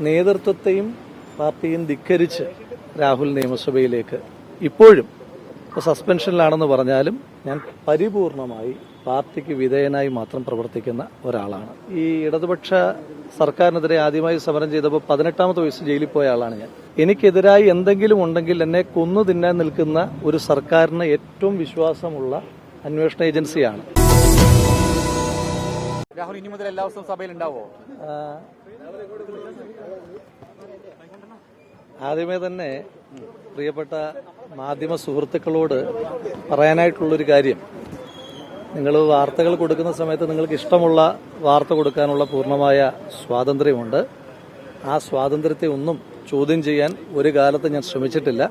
നേതൃത്വത്തെയും പാർട്ടിയും ധിക്കരിച്ച് രാഹുൽ നിയമസഭയിലേക്ക് ഇപ്പോഴും സസ്പെൻഷനിലാണെന്ന് പറഞ്ഞാലും ഞാൻ പരിപൂർണമായി പാർട്ടിക്ക് വിധേയനായി മാത്രം പ്രവർത്തിക്കുന്ന ഒരാളാണ്. ഈ ഇടതുപക്ഷ സർക്കാരിനെതിരെ ആദ്യമായി സമരം ചെയ്തപ്പോൾ 18ാമത്തെ വയസ്സ് ജയിലിൽ പോയ ആളാണ് ഞാൻ. എനിക്കെതിരായി എന്തെങ്കിലും ഉണ്ടെങ്കിൽ എന്നെ കൊന്നു തിന്നാൻ നിൽക്കുന്ന ഒരു സർക്കാരിന് ഏറ്റവും വിശ്വാസമുള്ള അന്വേഷണ ഏജൻസിയാണ്. രാഹുൽ ഇനി മുതൽ എല്ലാ ദിവസവും സഭയിൽ ഉണ്ടാവോ? ആദ്യമേ തന്നെ പ്രിയപ്പെട്ട മാധ്യമ സുഹൃത്തുക്കളോട് പറയാനായിട്ടുള്ളൊരു കാര്യം, നിങ്ങൾ വാർത്തകൾ കൊടുക്കുന്ന സമയത്ത് നിങ്ങൾക്ക് ഇഷ്ടമുള്ള വാർത്ത കൊടുക്കാനുള്ള പൂർണ്ണമായ സ്വാതന്ത്ര്യമുണ്ട്. ആ സ്വാതന്ത്ര്യത്തെ ഒന്നും ചോദ്യം ചെയ്യാൻ ഒരു കാലത്ത് ഞാൻ ശ്രമിച്ചിട്ടില്ല.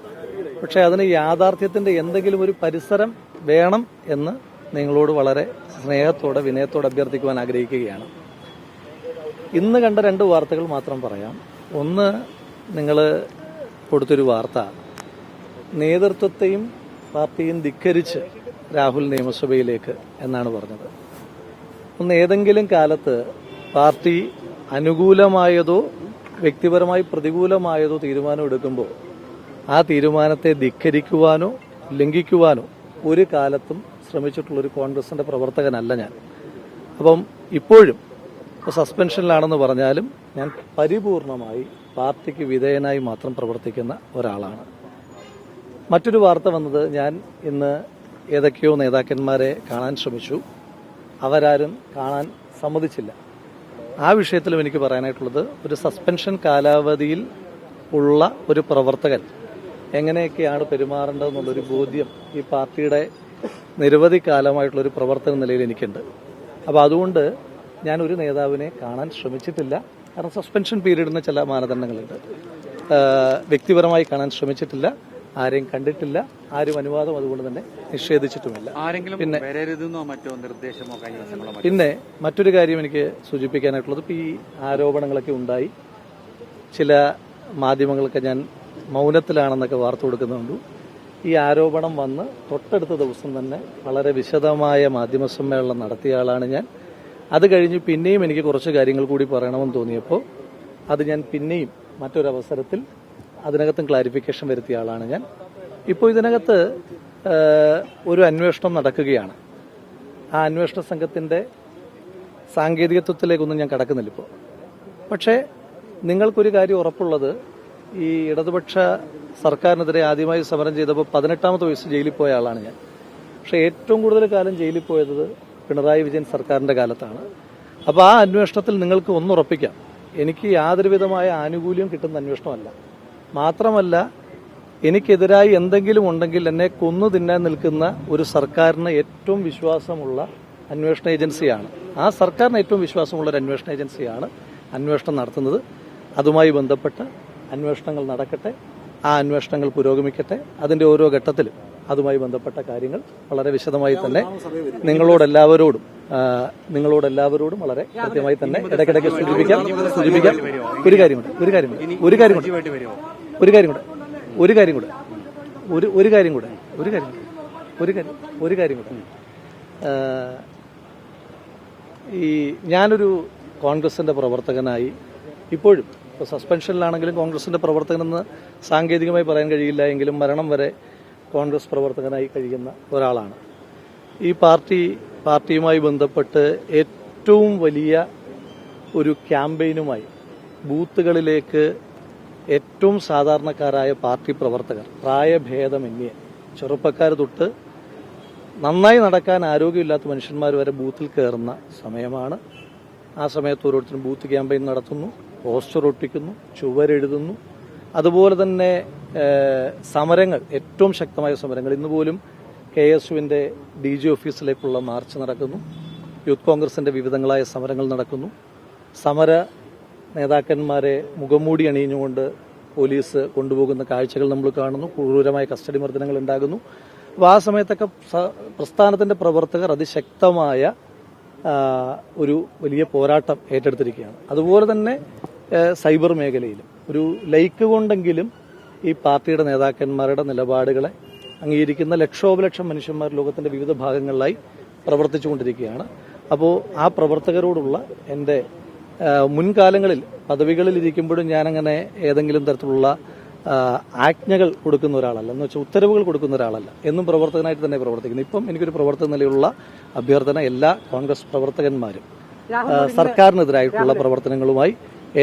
പക്ഷേ അതിന് യാഥാർത്ഥ്യത്തിന്റെ എന്തെങ്കിലും ഒരു പരിസരം വേണം എന്ന് നിങ്ങളോട് വളരെ സ്നേഹത്തോടെ വിനയത്തോടെ അഭ്യർത്ഥിക്കുവാൻ ആഗ്രഹിക്കുകയാണ്. ഇന്ന് കണ്ട 2 വാർത്തകൾ മാത്രം പറയാം. ഒന്ന്, നിങ്ങൾ കൊടുത്തൊരു വാർത്ത നേതൃത്വത്തെയും പാർട്ടിയും ധിക്കരിച്ച് രാഹുൽ നിയമസഭയിലേക്ക് എന്നാണ് പറഞ്ഞത്. ഒന്ന്, ഏതെങ്കിലും കാലത്ത് പാർട്ടി അനുകൂലമായതോ വ്യക്തിപരമായി പ്രതികൂലമായതോ തീരുമാനം എടുക്കുമ്പോൾ ആ തീരുമാനത്തെ ധിക്കരിക്കുവാനോ ലംഘിക്കുവാനോ ഒരു കാലത്തും ശ്രമിച്ചിട്ടുള്ളൊരു കോൺഗ്രസിന്റെ പ്രവർത്തകനല്ല ഞാൻ. അപ്പം ഇപ്പോഴും സസ്പെൻഷനിലാണെന്ന് പറഞ്ഞാലും ഞാൻ പരിപൂർണമായി പാർട്ടിക്ക് വിധേയനായി മാത്രം പ്രവർത്തിക്കുന്ന ഒരാളാണ്. മറ്റൊരു വാർത്ത വന്നത്, ഞാൻ ഇന്ന് ഏതൊക്കെയോ നേതാക്കന്മാരെ കാണാൻ ശ്രമിച്ചു, അവരാരും കാണാൻ സമ്മതിച്ചില്ല. ആ വിഷയത്തിലും എനിക്ക് പറയാനായിട്ടുള്ളത്, ഒരു സസ്പെൻഷൻ കാലാവധിയിൽ ഉള്ള ഒരു പ്രവർത്തകൻ എങ്ങനെയൊക്കെയാണ് പെരുമാറേണ്ടതെന്നുള്ളൊരു ബോധ്യം ഈ പാർട്ടിയുടെ നിരവധി കാലമായിട്ടുള്ളൊരു പ്രവർത്തന നിലയിൽ എനിക്കുണ്ട്. അപ്പോൾ അതുകൊണ്ട് ഞാൻ ഒരു നേതാവിനെ കാണാൻ ശ്രമിച്ചിട്ടില്ല. കാരണം സസ്പെൻഷൻ പീരീഡിന് ചില മാനദണ്ഡങ്ങളുണ്ട്. വ്യക്തിപരമായി കാണാൻ ശ്രമിച്ചിട്ടില്ല, ആരെയും കണ്ടിട്ടില്ല, ആരും അനുവാദം അതുകൊണ്ട് തന്നെ നിഷേധിച്ചിട്ടുമില്ല. പിന്നെ മറ്റൊരു കാര്യം എനിക്ക് സൂചിപ്പിക്കാനായിട്ടുള്ളത്, ഇപ്പോൾ ഈ ആരോപണങ്ങളൊക്കെ ഉണ്ടായി, ചില മാധ്യമങ്ങളൊക്കെ ഞാൻ മൗനത്തിലാണെന്നൊക്കെ വാർത്ത കൊടുക്കുന്നുണ്ട്. ഈ ആരോപണം വന്ന് തൊട്ടടുത്ത ദിവസം തന്നെ വളരെ വിശദമായ മാധ്യമ സമ്മേളനം നടത്തിയ ആളാണ് ഞാൻ. അത് കഴിഞ്ഞ് പിന്നെയും എനിക്ക് കുറച്ച് കാര്യങ്ങൾ കൂടി പറയണമെന്ന് തോന്നിയപ്പോൾ അത് ഞാൻ പിന്നെയും മറ്റൊരവസരത്തിൽ അതിനകത്തും ക്ലാരിഫിക്കേഷൻ വരുത്തിയ ആളാണ് ഞാൻ. ഇപ്പോൾ ഇതിനകത്ത് ഒരു അന്വേഷണം നടക്കുകയാണ്. ആ അന്വേഷണ സംഘത്തിന്റെ സാങ്കേതികത്വത്തിലേക്കൊന്നും ഞാൻ കടക്കുന്നില്ല ഇപ്പോൾ. പക്ഷേ നിങ്ങൾക്കൊരു കാര്യം ഉറപ്പുള്ളത്, ഈ ഇടതുപക്ഷ സർക്കാരിനെതിരെ ആദ്യമായി സമരം ചെയ്തപ്പോൾ 18ാമത്തെ വയസ്സ് ജയിലിൽ പോയ ആളാണ് ഞാൻ. പക്ഷേ ഏറ്റവും കൂടുതൽ കാലം ജയിലിൽ പോയത് പിണറായി വിജയൻ സർക്കാരിന്റെ കാലത്താണ്. അപ്പോൾ ആ അന്വേഷണത്തിൽ നിങ്ങൾക്ക് ഒന്നുറപ്പിക്കാം, എനിക്ക് യാതൊരുവിധമായ ആനുകൂല്യം കിട്ടുന്ന അന്വേഷണമല്ല. മാത്രമല്ല, എനിക്കെതിരായി എന്തെങ്കിലും ഉണ്ടെങ്കിൽ എന്നെ കൊന്നു തിന്നാൻ നിൽക്കുന്ന ഒരു സർക്കാരിന് ഏറ്റവും വിശ്വാസമുള്ള അന്വേഷണ ഏജൻസിയാണ്. ആ സർക്കാരിന് ഏറ്റവും വിശ്വാസമുള്ള ഒരു അന്വേഷണ ഏജൻസിയാണ് അന്വേഷണം നടത്തുന്നത്. അതുമായി ബന്ധപ്പെട്ട് അന്വേഷണങ്ങൾ നടക്കട്ടെ, ആ അന്വേഷണങ്ങൾ പുരോഗമിക്കട്ടെ. അതിന്റെ ഓരോ ഘട്ടത്തിലും അതുമായി ബന്ധപ്പെട്ട കാര്യങ്ങൾ വളരെ വിശദമായി തന്നെ നിങ്ങളോടെല്ലാവരോടും വളരെ കൃത്യമായി തന്നെ ഇടയ്ക്കിടയ്ക്ക് സൂചിപ്പിക്കാം. ഒരു കാര്യം കൂടെ ഈ ഞാനൊരു കോൺഗ്രസിന്റെ പ്രവർത്തകനായി ഇപ്പോഴും സസ്പെൻഷനിലാണെങ്കിലും കോൺഗ്രസിന്റെ പ്രവർത്തകനെന്ന് സാങ്കേതികമായി പറയാൻ കഴിയില്ല എങ്കിലും മരണം വരെ കോൺഗ്രസ് പ്രവർത്തകനായി കഴിയുന്ന ഒരാളാണ്. ഈ പാർട്ടിയുമായി ബന്ധപ്പെട്ട് ഏറ്റവും വലിയ ഒരു ക്യാമ്പയിനുമായി ബൂത്തുകളിലേക്ക് ഏറ്റവും സാധാരണക്കാരായ പാർട്ടി പ്രവർത്തകർ, പ്രായഭേദമന്യേ ചെറുപ്പക്കാർ തൊട്ട് നന്നായി നടക്കാൻ ആരോഗ്യമില്ലാത്ത മനുഷ്യന്മാർ വരെ ബൂത്തിൽ കയറുന്ന സമയമാണ്. ആ സമയത്ത് ഓരോരുത്തരും ബൂത്ത് ക്യാമ്പയിൻ നടത്തുന്നു, പോസ്റ്റർ ഒട്ടിക്കുന്നു, ചുവരെഴുതുന്നു. അതുപോലെ തന്നെ സമരങ്ങൾ, ഏറ്റവും ശക്തമായ സമരങ്ങൾ. ഇന്ന് പോലും KSUവിന്റെ DG ഓഫീസിലേക്കുള്ള മാർച്ച് നടക്കുന്നു. യൂത്ത് കോൺഗ്രസിന്റെ വിവിധങ്ങളായ സമരങ്ങൾ നടക്കുന്നു. സമര നേതാക്കന്മാരെ മുഖംമൂടി അണിഞ്ഞുകൊണ്ട് പോലീസ് കൊണ്ടുപോകുന്ന കാഴ്ചകൾ നമ്മൾ കാണുന്നു. ക്രൂരമായ കസ്റ്റഡി മർദ്ദനങ്ങൾ ഉണ്ടാകുന്നു. അപ്പോൾ ആ സമയത്തൊക്കെ പ്രസ്ഥാനത്തിന്റെ പ്രവർത്തകർ അതിശക്തമായ ഒരു വലിയ പോരാട്ടം ഏറ്റെടുത്തിരിക്കുകയാണ്. അതുപോലെ തന്നെ സൈബർ മേഖലയിലും ഒരു ലൈക്ക് കൊണ്ടെങ്കിലും ഈ പാർട്ടിയുടെ നേതാക്കന്മാരുടെ നിലപാടുകളെ അംഗീകരിക്കുന്ന ലക്ഷോപലക്ഷം മനുഷ്യന്മാർ ലോകത്തിന്റെ വിവിധ ഭാഗങ്ങളിലായി പ്രവർത്തിച്ചുകൊണ്ടിരിക്കുകയാണ്. അപ്പോൾ ആ പ്രവർത്തകരോടുള്ള എൻ്റെ മുൻകാലങ്ങളിൽ പദവികളിൽ ഇരിക്കുമ്പോഴും ഞാനങ്ങനെ ഏതെങ്കിലും തരത്തിലുള്ള ആജ്ഞകൾ കൊടുക്കുന്ന ഒരാളല്ല, എന്ന് വെച്ചാൽ ഉത്തരവുകൾ കൊടുക്കുന്ന ഒരാളല്ല. എന്നും പ്രവർത്തകനായിട്ട് തന്നെ പ്രവർത്തിക്കുന്നു. ഇപ്പം എനിക്കൊരു പ്രവർത്തക നിലയിലുള്ള അഭ്യർത്ഥന എല്ലാ കോൺഗ്രസ് പ്രവർത്തകന്മാരും സർക്കാരിനെതിരായിട്ടുള്ള പ്രവർത്തനങ്ങളുമായി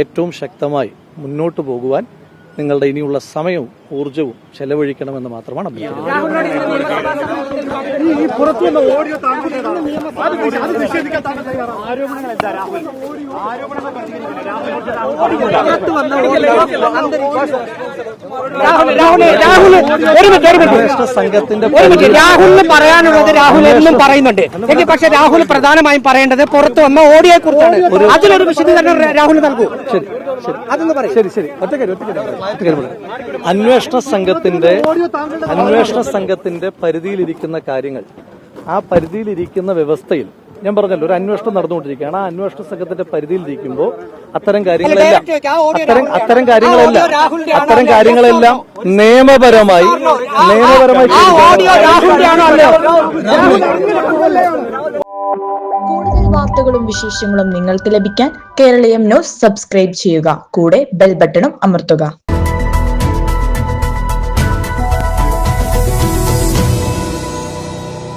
ഏറ്റവും ശക്തമായി മുന്നോട്ട് പോകുവാൻ നിങ്ങളുടെ ഇനിയുള്ള സമയവും ഊർജവും ചെലവഴിക്കണമെന്ന് മാത്രമാണ് സംഘത്തിന്റെ രാഹുലിന് പറയാനുള്ളത് രാഹുൽ എന്നും പറയുന്നുണ്ട്. എങ്കിൽ പക്ഷെ രാഹുൽ പ്രധാനമായും പറയേണ്ടത് പുറത്തു വന്ന ഓഡിയോയെ കുറിച്ചാണ്. അതിലൊരു വിശദീകരണം രാഹുൽ നൽകൂ. അതൊന്ന് പറയും. ശരി അന്വേഷണ സംഘത്തിന്റെ പരിധിയിലിരിക്കുന്ന കാര്യങ്ങൾ, ആ പരിധിയിലിരിക്കുന്ന വ്യവസ്ഥയിൽ ഞാൻ പറഞ്ഞല്ലോ ഒരു അന്വേഷണം നടന്നുകൊണ്ടിരിക്കുകയാണ്. ആ അന്വേഷണ സംഘത്തിന്റെ പരിധിയിലിരിക്കുമ്പോൾ അത്തരം കാര്യങ്ങളെല്ലാം നിയമപരമായി കൂടുതൽ വാർത്തകളും വിശേഷങ്ങളും നിങ്ങൾക്ക് ലഭിക്കാൻ കേരളീയം ന്യൂസ് സബ്സ്ക്രൈബ് ചെയ്യുക. കൂടെ ബെൽ ബട്ടണും അമർത്തുക.